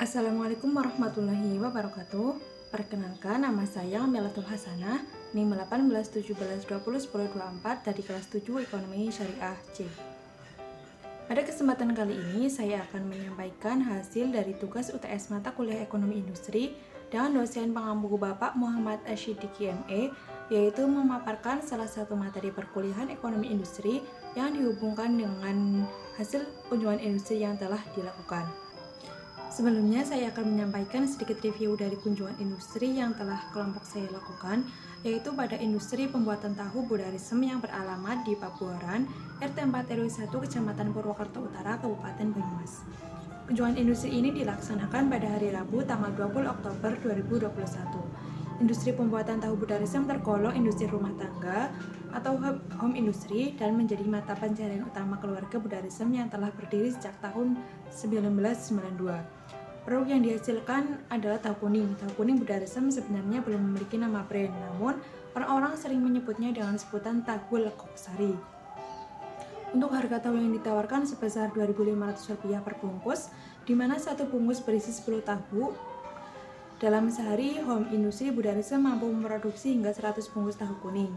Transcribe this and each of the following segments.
Assalamualaikum warahmatullahi wabarakatuh. Perkenalkan, nama saya Melatul Hasanah, NIM 1817201024 dari kelas 7 Ekonomi Syariah C. Pada kesempatan kali ini, saya akan menyampaikan hasil dari tugas UTS mata kuliah Ekonomi Industri dengan dosen pengampu Bapak Muhammad Ashidiqi ME, yaitu memaparkan salah satu materi perkuliahan Ekonomi Industri yang dihubungkan dengan hasil kunjungan industri yang telah dilakukan. Sebelumnya, saya akan menyampaikan sedikit review dari kunjungan industri yang telah kelompok saya lakukan, yaitu pada industri pembuatan tahu Budarisem yang beralamat di Pabuaran, RT 4 RW 1, Kecamatan Purwokerto Utara, Kabupaten Banyumas. Kunjungan industri ini dilaksanakan pada hari Rabu, tanggal 20 Oktober 2021. Industri pembuatan tahu Budarisem tergolong industri rumah tangga atau home industry dan menjadi mata pencaharian utama keluarga Budarisem yang telah berdiri sejak tahun 1992. Produk yang dihasilkan adalah tahu kuning. Tahu kuning Budarisem sebenarnya belum memiliki nama brand, namun orang-orang sering menyebutnya dengan sebutan tahu lekok sari. Untuk harga tahu yang ditawarkan sebesar Rp2.500 per bungkus, di mana satu bungkus berisi 10 tahu. Dalam sehari, home industri Budarisem mampu memproduksi hingga 100 bungkus tahu kuning.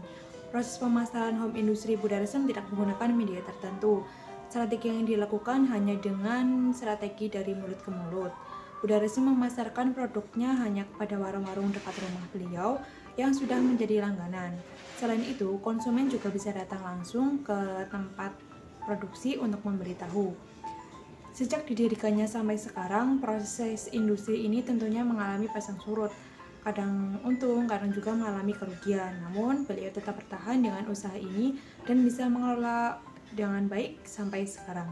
Proses pemasaran home industri Budarisem tidak menggunakan media tertentu. Strategi yang dilakukan hanya dengan strategi dari mulut ke mulut. Budarisem memasarkan produknya hanya kepada warung-warung dekat rumah beliau yang sudah menjadi langganan. Selain itu, konsumen juga bisa datang langsung ke tempat produksi untuk membeli tahu. Sejak didirikannya sampai sekarang, proses industri ini tentunya mengalami pasang surut. Kadang untung, kadang juga mengalami kerugian. Namun, beliau tetap bertahan dengan usaha ini dan bisa mengelola dengan baik sampai sekarang.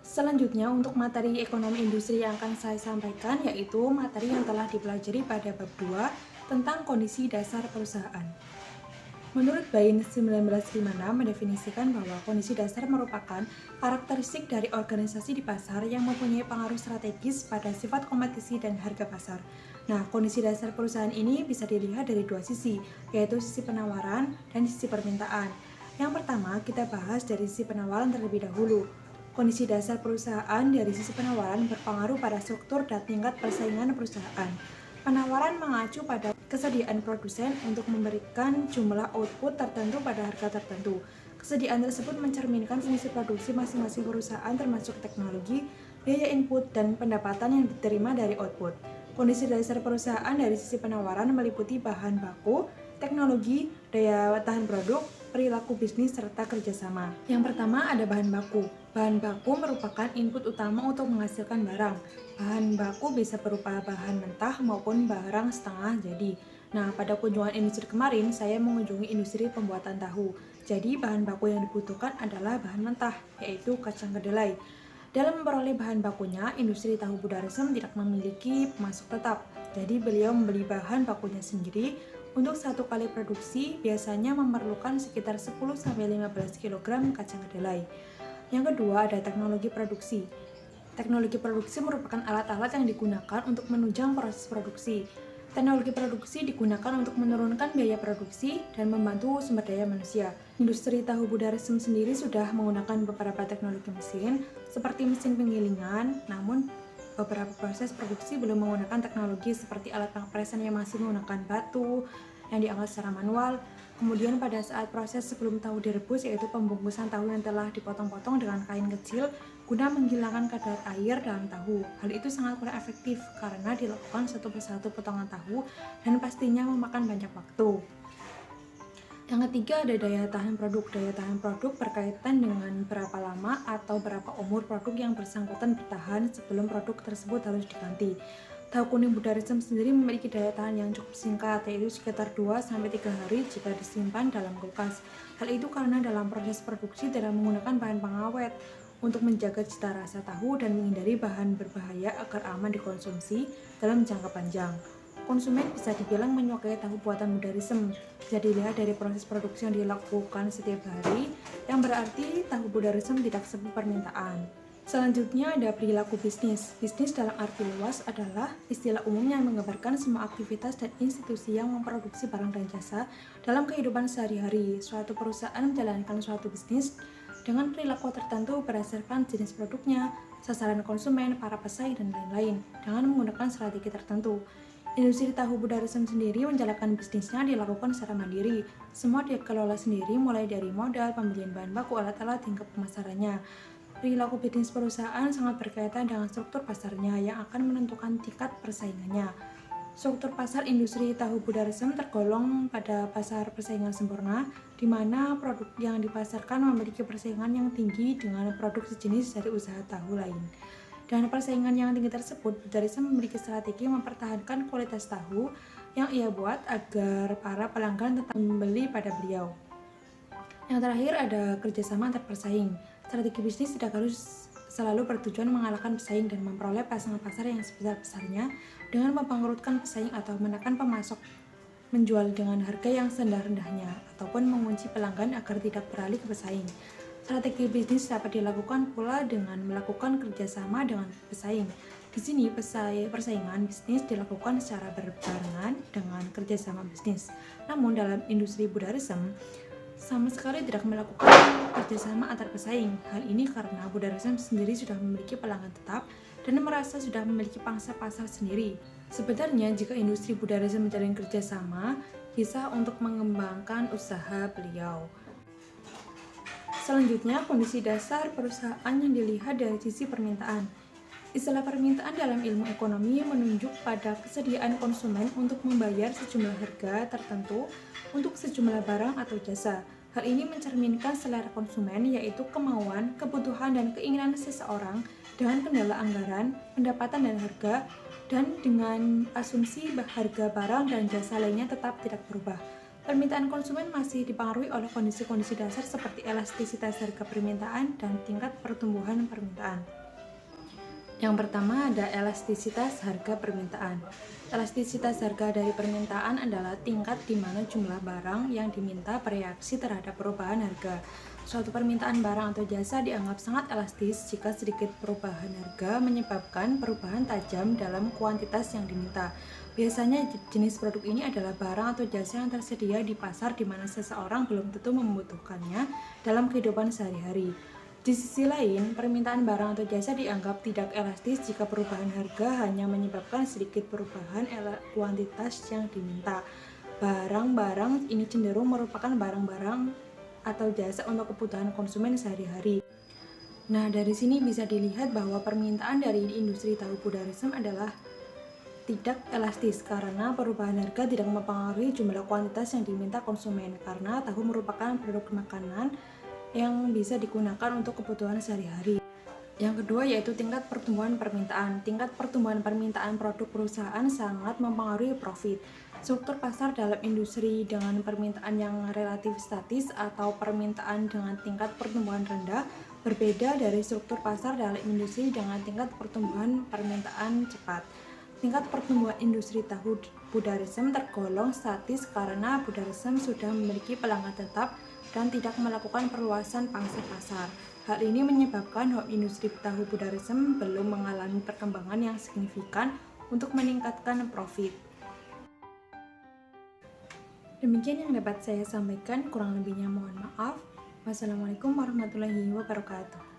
Selanjutnya, untuk materi ekonomi industri yang akan saya sampaikan yaitu materi yang telah dipelajari pada bab 2 tentang kondisi dasar perusahaan. Menurut Bain 1956 mendefinisikan bahwa kondisi dasar merupakan karakteristik dari organisasi di pasar yang mempunyai pengaruh strategis pada sifat kompetisi dan harga pasar. Nah, kondisi dasar perusahaan ini bisa dilihat dari dua sisi, yaitu sisi penawaran dan sisi permintaan. Yang pertama, kita bahas dari sisi penawaran terlebih dahulu. Kondisi dasar perusahaan dari sisi penawaran berpengaruh pada struktur dan tingkat persaingan perusahaan. Penawaran mengacu pada kesediaan produsen untuk memberikan jumlah output tertentu pada harga tertentu. Kesediaan tersebut mencerminkan fungsi produksi masing-masing perusahaan termasuk teknologi, biaya input, dan pendapatan yang diterima dari output. Kondisi dasar perusahaan dari sisi penawaran meliputi bahan baku, teknologi, daya tahan produk, perilaku bisnis, serta kerjasama. Yang pertama ada bahan baku. Bahan baku merupakan input utama untuk menghasilkan barang. Bahan baku bisa berupa bahan mentah maupun barang setengah jadi. Nah, pada kunjungan industri kemarin, saya mengunjungi industri pembuatan tahu. Jadi, bahan baku yang dibutuhkan adalah bahan mentah, yaitu kacang kedelai. Dalam memperoleh bahan bakunya, industri tahu Budarisem tidak memiliki pemasok tetap. Jadi, beliau membeli bahan bakunya sendiri. Untuk satu kali produksi, biasanya memerlukan sekitar 10-15 kg kacang kedelai. Yang kedua, ada teknologi produksi. Teknologi produksi merupakan alat-alat yang digunakan untuk menunjang proses produksi. Teknologi produksi digunakan untuk menurunkan biaya produksi dan membantu sumber daya manusia. Industri tahu Budarisem sendiri sudah menggunakan beberapa teknologi mesin, seperti mesin penggilingan, namun beberapa proses produksi belum menggunakan teknologi seperti alat pengepresan yang masih menggunakan batu yang diangkat secara manual. Kemudian pada saat proses sebelum tahu direbus, yaitu pembungkusan tahu yang telah dipotong-potong dengan kain kecil guna menghilangkan kadar air dalam tahu. Hal itu sangat kurang efektif karena dilakukan satu persatu potongan tahu dan pastinya memakan banyak waktu. Yang ketiga ada daya tahan produk. Daya tahan produk berkaitan dengan berapa lama atau berapa umur produk yang bersangkutan bertahan sebelum produk tersebut harus diganti. Tahu kuning Budarisem sendiri memiliki daya tahan yang cukup singkat, yaitu sekitar 2-3 hari jika disimpan dalam kulkas. Hal itu karena dalam proses produksi tidak menggunakan bahan pengawet untuk menjaga cita rasa tahu dan menghindari bahan berbahaya agar aman dikonsumsi dalam jangka panjang. Konsumen bisa dibilang menyukai tahu buatan Budarisem. Bisa dilihat dari proses produksi yang dilakukan setiap hari, yang berarti tahu Budarisem tidak sepi permintaan. Selanjutnya ada perilaku bisnis. Bisnis dalam arti luas adalah istilah umum yang menggambarkan semua aktivitas dan institusi yang memproduksi barang dan jasa dalam kehidupan sehari-hari. Suatu perusahaan menjalankan suatu bisnis dengan perilaku tertentu berdasarkan jenis produknya, sasaran konsumen, para pesaing, dan lain-lain dengan menggunakan strategi tertentu. Industri tahu Budarisem sendiri menjalankan bisnisnya dilakukan secara mandiri. Semua dikelola sendiri mulai dari modal, pembelian bahan baku, alat-alat, hingga pemasarannya. Perilaku bisnis perusahaan sangat berkaitan dengan struktur pasarnya yang akan menentukan tingkat persaingannya. Struktur pasar industri tahu Budarisem tergolong pada pasar persaingan sempurna, di mana produk yang dipasarkan memiliki persaingan yang tinggi dengan produk sejenis dari usaha tahu lain. Dengan persaingan yang tinggi tersebut, Budarisem memiliki strategi mempertahankan kualitas tahu yang ia buat agar para pelanggan tetap membeli pada beliau. Yang terakhir ada kerjasama antar pesaing. Strategi bisnis tidak harus selalu bertujuan mengalahkan pesaing dan memperoleh pasangan pasar yang sebesar-besarnya dengan membangkrutkan pesaing atau menekan pemasok menjual dengan harga yang serendah-rendahnya ataupun mengunci pelanggan agar tidak beralih ke pesaing. Strategi bisnis dapat dilakukan pula dengan melakukan kerjasama dengan pesaing. Di sini persaingan bisnis dilakukan secara berbarengan dengan kerjasama bisnis. Namun dalam industri Budarisem sama sekali tidak melakukan kerjasama antar pesaing. Hal ini karena Budarisem sendiri sudah memiliki pelanggan tetap dan merasa sudah memiliki pangsa pasar sendiri. Sebenarnya jika industri Budarisem menjalin kerjasama, bisa untuk mengembangkan usaha beliau. Selanjutnya, kondisi dasar perusahaan yang dilihat dari sisi permintaan. Istilah permintaan dalam ilmu ekonomi menunjuk pada kesediaan konsumen untuk membayar sejumlah harga tertentu untuk sejumlah barang atau jasa. Hal ini mencerminkan selera konsumen, yaitu kemauan, kebutuhan, dan keinginan seseorang dengan kendala anggaran, pendapatan, dan harga, dan dengan asumsi harga barang dan jasa lainnya tetap tidak berubah. Permintaan konsumen masih dipengaruhi oleh kondisi-kondisi dasar seperti elastisitas harga permintaan dan tingkat pertumbuhan permintaan. Yang pertama ada elastisitas harga permintaan. Elastisitas harga dari permintaan adalah tingkat di mana jumlah barang yang diminta bereaksi terhadap perubahan harga. Suatu permintaan barang atau jasa dianggap sangat elastis jika sedikit perubahan harga menyebabkan perubahan tajam dalam kuantitas yang diminta. Biasanya jenis produk ini adalah barang atau jasa yang tersedia di pasar di mana seseorang belum tentu membutuhkannya dalam kehidupan sehari-hari. Di sisi lain, permintaan barang atau jasa dianggap tidak elastis jika perubahan harga hanya menyebabkan sedikit perubahan kuantitas yang diminta. Barang-barang ini cenderung merupakan barang-barang atau jasa untuk kebutuhan konsumen sehari-hari. Nah, dari sini bisa dilihat bahwa permintaan dari industri tahu Budarisem adalah tidak elastis karena perubahan harga tidak mempengaruhi jumlah kuantitas yang diminta konsumen karena tahu merupakan produk makanan yang bisa digunakan untuk kebutuhan sehari-hari. Yang kedua yaitu tingkat pertumbuhan permintaan. Tingkat pertumbuhan permintaan produk perusahaan sangat mempengaruhi profit. Struktur pasar dalam industri dengan permintaan yang relatif statis atau permintaan dengan tingkat pertumbuhan rendah berbeda dari struktur pasar dalam industri dengan tingkat pertumbuhan permintaan cepat. Tingkat pertumbuhan industri tahu Budarisem tergolong statis karena Budarisem sudah memiliki pelanggan tetap dan tidak melakukan perluasan pangsa pasar. Hal ini menyebabkan industri tahu Budarisem belum mengalami perkembangan yang signifikan untuk meningkatkan profit. Demikian yang dapat saya sampaikan, kurang lebihnya mohon maaf. Wassalamualaikum warahmatullahi wabarakatuh.